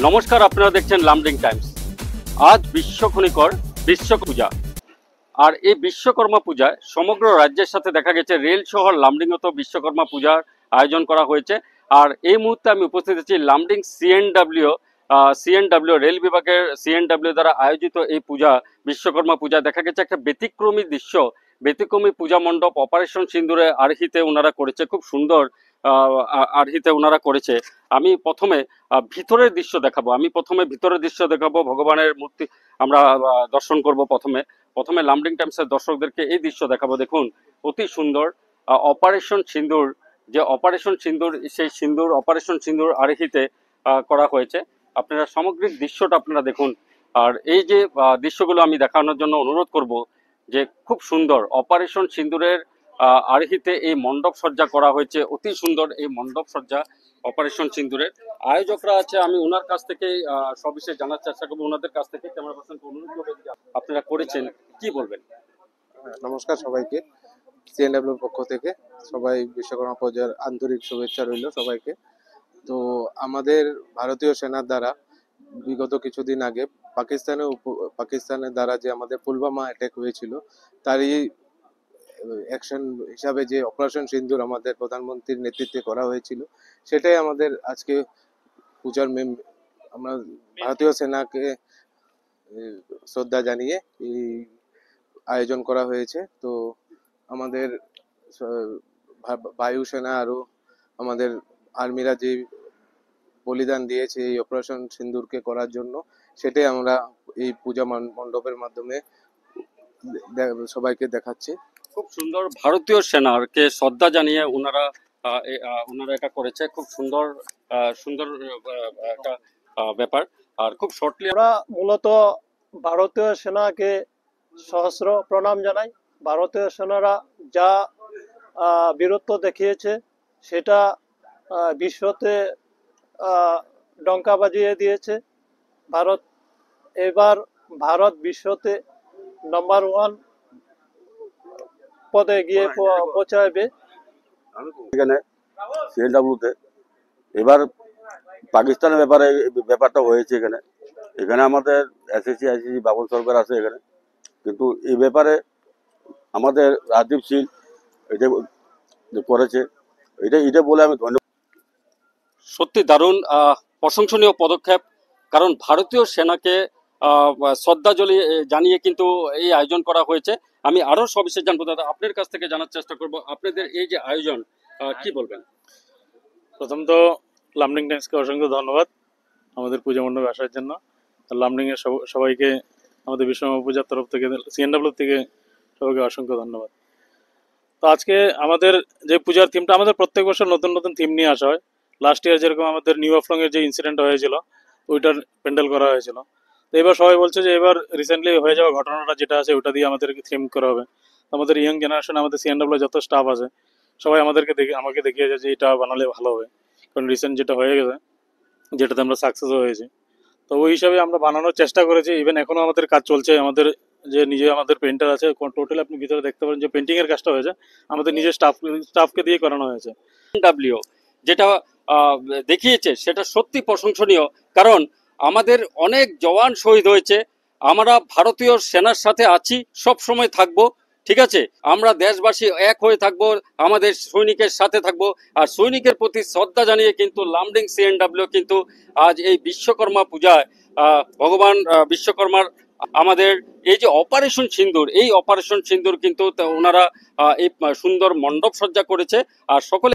নমস্কার, আপনারা দেখছেন লামডিং টাইমস। আজ বিশ্বখনিকর বিশ্ব পূজা, আর এই বিশ্বকর্মা পূজায় সমগ্র রাজ্যের সাথে দেখা গেছে রেল শহর লামডিংয়েও বিশ্বকর্মা পূজার আয়োজন করা হয়েছে। আর এই মুহূর্তে আমি উপস্থিত আছি লামডিং সিএনডব্লিউ রেল বিভাগের সিএনডব্লিউ দ্বারা আয়োজিত এই পূজা, বিশ্বকর্মা পূজা। দেখা গেছে একটা ব্যতিক্রমী দৃশ্য, ব্যতিক্রমী পূজা মণ্ডপ অপারেশন সিন্দুরে আর্হিতে ওনারা করেছে, খুব সুন্দর আর্হিতে ওনারা করেছে। আমি প্রথমে ভিতরের দৃশ্য দেখাবো, ভগবানের মূর্তি আমরা দর্শন করব। প্রথমে লামডিং টাইমসের দর্শকদেরকে এই দৃশ্য দেখাবো। দেখুন, অতি সুন্দর অপারেশন সিন্দুর, যে অপারেশন সিন্দুর, সেই সিন্দুর অপারেশন সিন্দুর আর্হিতে করা হয়েছে। আপনারা সামগ্রিক দৃশ্যটা আপনারা দেখুন। আর এই যে দৃশ্যগুলো আমি দেখানোর জন্য অনুরোধ করব, যে খুব সুন্দর অপারেশন সিন্দুরের আর্হিতে এই মণ্ডপ সজ্জা করা হয়েছে। অতি সুন্দর এই মণ্ডপ সজ্জা অপারেশন সিন্দুরের। আয়োজকরা আছে, আমি ওনার কাছ থেকে সবিশেষ জানার চেষ্টা করবো। ওনাদের কাছ থেকে ক্যামেরা পার্সনকে অনুরোধ করবো, আপনারা করেছেন, কি বলবেন? নমস্কার সবাইকে, সিএনডব্লিউর পক্ষ থেকে সবাই বিশ্বকর্মা পূজার আন্তরিক শুভেচ্ছা রইল সবাইকে। তো আমাদের ভারতীয় সেনার দ্বারা বিগত কিছুদিন আগে পাকিস্তানের দ্বারা যে আমাদের পুলওয়ামা অ্যাটাক হয়েছিল, তারই অ্যাকশন হিসাবে যে অপারেশন সিন্দুর আমাদের প্রধানমন্ত্রীর নেতৃত্বে করা হয়েছিল, সেটাই আমাদের আজকে পূজার আমরা ভারতীয় সেনাকে শ্রদ্ধা জানিয়ে এই আয়োজন করা হয়েছে। তো আমাদের বায়ুসেনা আরো আমাদের আর্মিরা যে বলিদান দিয়েছে এই অপারেশন সিন্দুরকে করার জন্য, সেটাই আমরা এই পূজা মণ্ডপের মাধ্যমে সবাইকে দেখাচ্ছি। খুব সুন্দর, ভারতীয় সেনাকে শ্রদ্ধা জানিয়ে ওনারা এটা করেছে। খুব সুন্দর একটা ব্যাপার। আর খুব শর্টলি আমরা মূলত ভারতীয় সেনাকে সহস্র প্রণাম জানাই। ভারতীয় সেনারা যা বীরত্ব দেখিয়েছে সেটা বিশ্বতে ডঙ্কা বাজিয়ে দিয়েছে। ভারত বিশ্বতে নাম্বার 1 পদে গিয়ে পৌঁছাবে। এখানে সিএনডব্লিউতে এবার পাকিস্তানের ব্যাপারটা হয়েছে। এখানে আমাদের এসএসসি আইসিসি বাবুল সরকার আছে এখানে, কিন্তু এই ব্যাপারে আমাদের রাজদীপ সিং এটা করেছে, এটা বলে আমি ধন্যবাদ। সত্যি দারুণ প্রশংসনীয় পদক্ষেপ, কারণ ভারতীয় সেনাকে শ্রদ্ধা জানিয়ে কিন্তু এই আয়োজন করা হয়েছে। আমি আরো সবিশেষ জানবো, দাদা আপনার কাছ থেকে জানার চেষ্টা করব, আপনাদের এই যে আয়োজন কি বলবেন? প্রথমত লামডিং টাইমসকে অসংখ্য ধন্যবাদ আমাদের পূজা মণ্ডপে আসার জন্য। লামডিং এর সবাইকে আমাদের বিশ্বকর্মা পূজার তরফ থেকে, সিএনডব্লিউ থেকে সবাইকে অসংখ্য ধন্যবাদ। তো আজকে আমাদের যে পূজার থিমটা, আমাদের প্রত্যেক বছর নতুন নতুন থিম নিয়ে আসা হয়। লাস্ট ইয়ার যেরকম আমাদের নিউ অফলং এর যে ইনসিডেন্ট হয়েছিল, ওইটার প্যান্ডেল করা হয়েছিল। তো এবার সবাই বলছে যে এবার রিসেন্টলি হয়ে যাওয়া ঘটনাটা যেটা আছে ওটা দিয়ে আমাদের থিম করা হবে। আমাদের ইয়ং জেনারেশন, আমাদের সিএনডব্লিউ যত স্টাফ আছে সবাই আমাকে দেখিয়েছে যে এটা বানালে ভালো হবে, কারণ রিসেন্ট যেটা হয়ে গেছে যেটাতে আমরা সাকসেসও হয়েছি। তো ওই হিসাবে আমরা বানানোর চেষ্টা করেছি। ইভেন এখনো আমাদের কাজ চলছে। আমাদের যে আমাদের পেন্টার আছে, টোটাল আপনি ভিতরে দেখতে পারেন যে পেন্টিং এর কাজটা হয়েছে আমাদের নিজের স্টাফকে দিয়ে করানো হয়েছে। ডাব্লিউ যেটা দেখিয়েছে সেটা সত্যি প্রশংসনীয়, কারণ আমাদের অনেক জওয়ান শহীদ হয়েছে। আমরা ভারতীয় সেনার সাথে আছি, সব সময় থাকবো, ঠিক আছে? আমরা দেশবাসী এক হয়ে থাকবো, আমাদের সৈনিকের সাথে থাকবো। আর সৈনিকের প্রতি শ্রদ্ধা জানিয়ে কিন্তু লামডিং সিএনডব্লিউ কিন্তু আজ এই বিশ্বকর্মা পূজায় ভগবান বিশ্বকর্মার আমাদের এই যে অপারেশন সিন্দুর, এই অপারেশন সিন্দুর কিন্তু ওনারা এই সুন্দর মণ্ডপ সজ্জা করেছে। আর সকলে